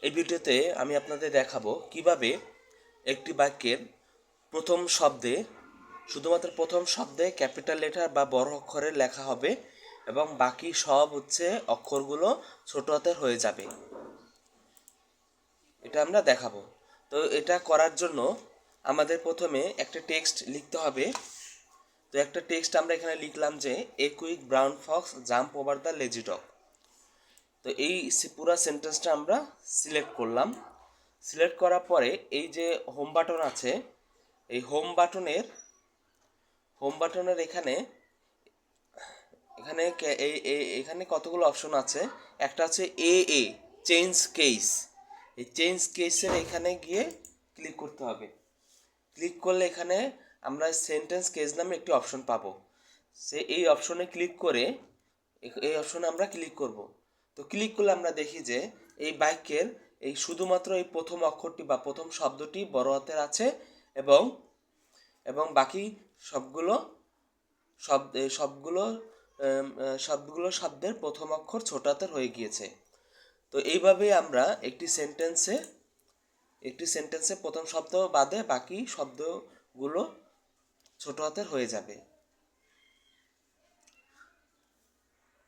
এই ভিডিওতে আমি আপনাদের দেখাবো কিভাবে একটি বাক্যের প্রথম শব্দে শুধুমাত্র প্রথম শব্দে ক্যাপিটাল লেটার বা বড় অক্ষরে লেখা হবে এবং বাকি সব অক্ষরগুলো ছোট হাতের হয়ে যাবে। এটা আমরা দেখাবো। তো এটা করার জন্য আমাদের প্রথমে একটা টেক্সট লিখতে হবে। তো একটা টেক্সট আমরা এখানে লিখলাম যে a quick brown Fox jump over the lazy dog. তো এই পুরো সেন্টেন্সটা আমরা সিলেক্ট করলাম। সিলেক্ট করার পরে এই যে হোম বাটন আছে, এই হোম বাটনের এখানে এখানে এখানে কতগুলো অপশন আছে। একটা আছে এ চেঞ্জ কেস। এই চেঞ্জ কেসের এখানে গিয়ে ক্লিক করতে হবে। ক্লিক করলে এখানে আমরা সেন্টেন্স কেস নামে একটি অপশন পাবো। এই অপশনে ক্লিক করে এই অপশনে আমরা ক্লিক করব। তো ক্লিক করলে আমরা দেখি যে এই বাক্যের এই শুধুমাত্র এই প্রথম অক্ষরটি বা প্রথম শব্দটি বড় হাতের আছে এবং এবং বাকি সবগুলো সবগুলো সবগুলো শব্দের প্রথম অক্ষর ছোট হাতের হয়ে গিয়েছে। তো এইভাবে আমরা একটি সেন্টেন্সে প্রথম শব্দ বাদে বাকি শব্দগুলো ছোট হাতের হয়ে যাবে।